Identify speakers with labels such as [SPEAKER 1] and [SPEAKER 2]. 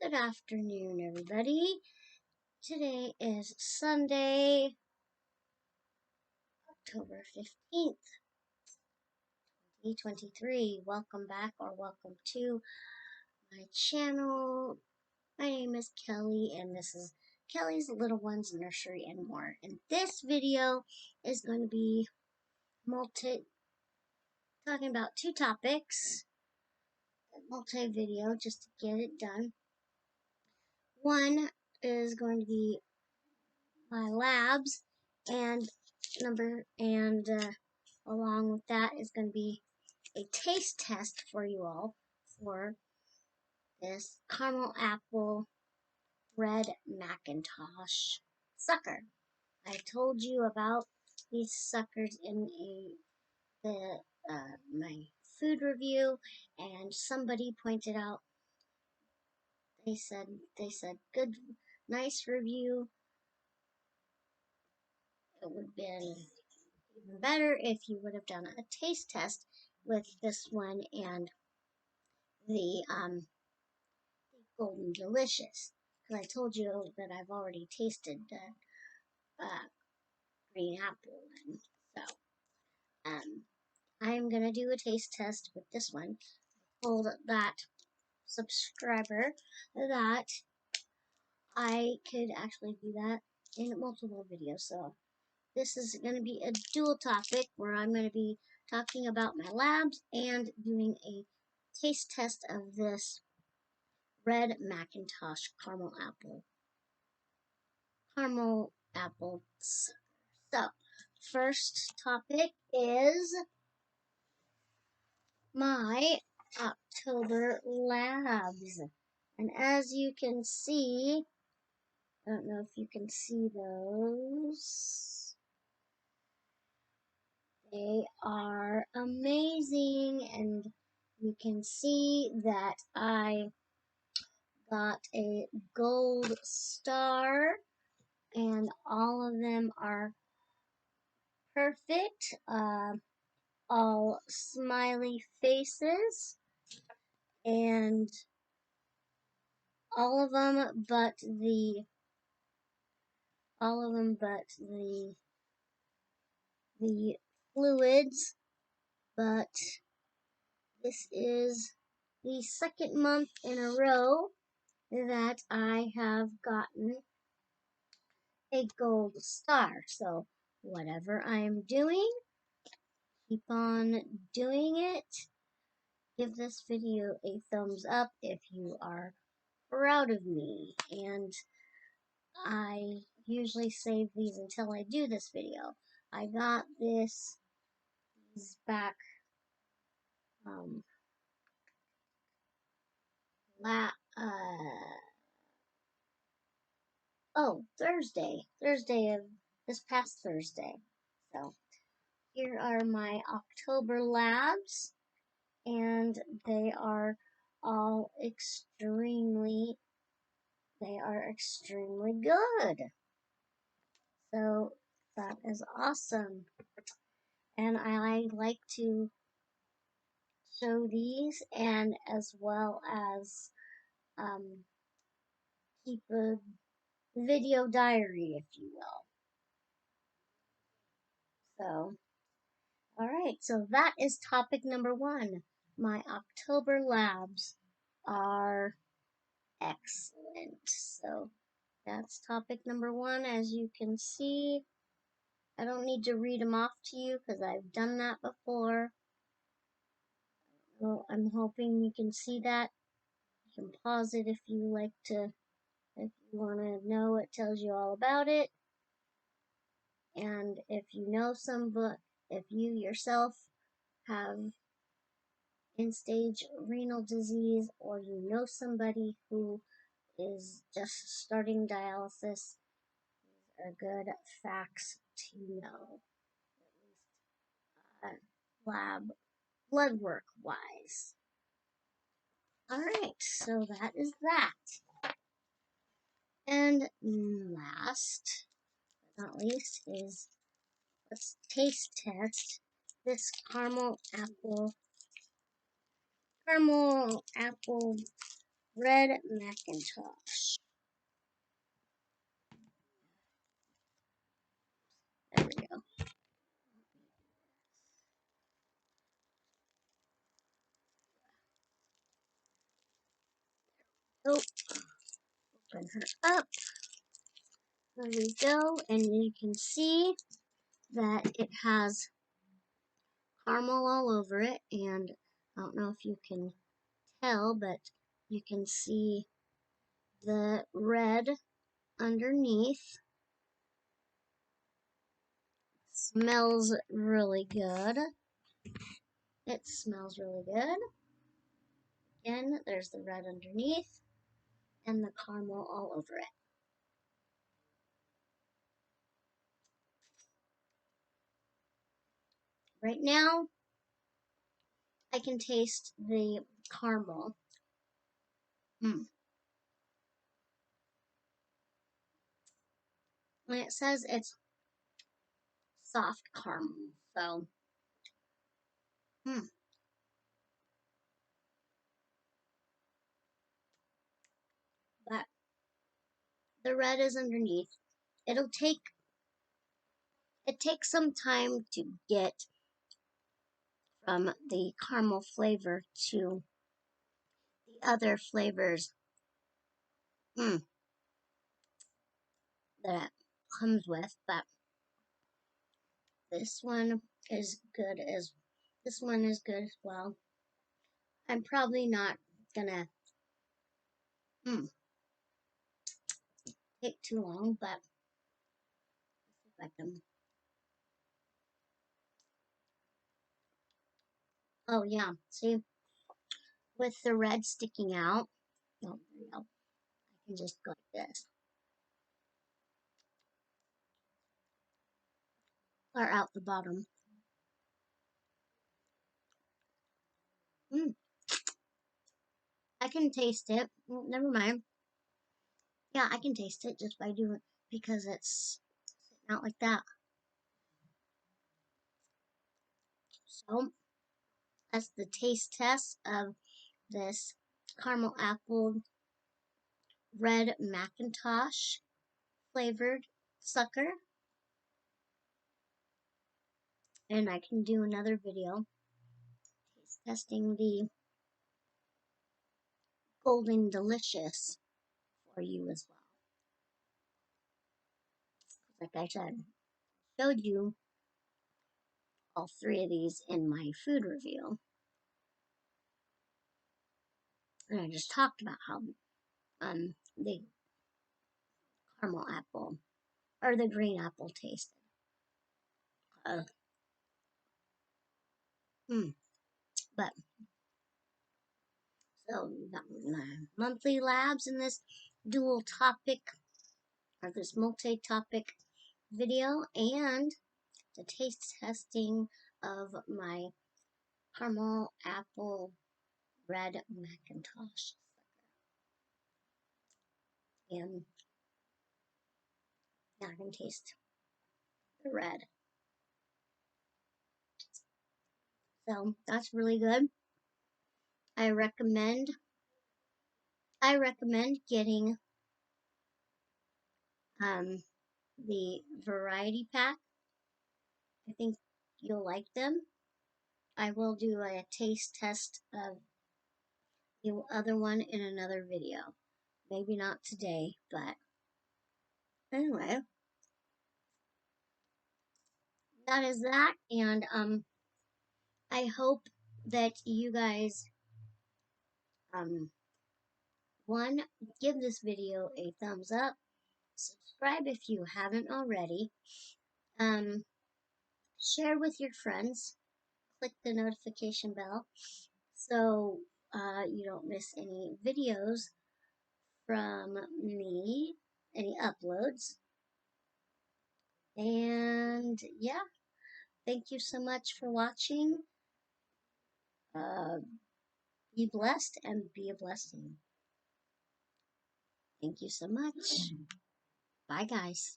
[SPEAKER 1] Good afternoon, everybody. Today is Sunday, October 15th, 2023. Welcome back or welcome to my channel. My name is Kelly, and this is Kelly's Little Ones Nursery and More. And this video is going to be talking about two topics, multi-video, just to get it done. One is going to be my labs, and along with that is going to be a taste test for you all for this caramel apple red Macintosh sucker. I told you about these suckers in my food review, and somebody pointed out. They said good, nice review. It would have been even better if you would have done a taste test with this one and the Golden Delicious, because I told you that I've already tasted the green apple one. So I'm gonna do a taste test with this one. I told that subscriber that I could actually do that in multiple videos. So this is going to be a dual topic where I'm going to be talking about my labs and doing a taste test of this red Macintosh caramel apple. So, first topic is my October labs. And as you can see, I don't know if you can see those. They are amazing, and you can see that I got a gold star, and all of them are perfect, all smiley faces, and all of them but the fluids. But this is the second month in a row that I have gotten a gold star. So whatever I'm doing, keep on doing it. Give this video a thumbs up if you are proud of me. And I usually save these until I do this video. I got these back Thursday of this past Thursday. So here are my October labs, and they are all extremely good. So that is awesome. And I like to show these, and as well as keep a video diary, if you will. So, alright, so that is topic number one. My October labs are excellent. So, that's topic number one. As you can see, I don't need to read them off to you because I've done that before. Well, I'm hoping you can see that. You can pause it if you want to know. It tells you all about it. And if you know if you yourself have end-stage renal disease, or you know somebody who is just starting dialysis, these are good facts to know, at least blood work wise. Alright, so that is that. And last but not least is, let's taste test this caramel apple red Macintosh. There we go. Oh, open her up. There we go, and you can see that it has caramel all over it, and I don't know if you can tell, but you can see the red underneath. Smells really good. It smells really good. Again, there's the red underneath and the caramel all over it. Right now, I can taste the caramel. And it says it's soft caramel, so but the red is underneath. It takes some time to get from the caramel flavor to the other flavors that it comes with, but this one is good as well. I'm probably not gonna take too long, but if I can. Oh yeah, see, with the red sticking out. Oh, there we go. I can just go like this, or out the bottom. I can taste it. Well, never mind. Yeah, I can taste it just by doing because it's sitting out like that. So that's the taste test of this caramel apple red Macintosh flavored sucker. And I can do another video taste testing the golden delicious for you as well. Like I said, showed you all three of these in my food review. And I just talked about how the caramel apple or the green apple tasted. Uh, but so we got my monthly labs in this dual topic or this multi-topic video and the taste testing of my caramel apple red Macintosh. And yeah, I can taste the red. So that's really good. I recommend getting the variety pack. I think you'll like them. I will do a taste test of the other one in another video. Maybe not today, but anyway, that is that. And I hope that you guys one, give this video a thumbs up. Subscribe if you haven't already. Um, share with your friends. Click the notification bell so you don't miss any videos from me, any uploads. And yeah, thank you so much for watching. Be blessed and be a blessing. Thank you so much. Bye, guys.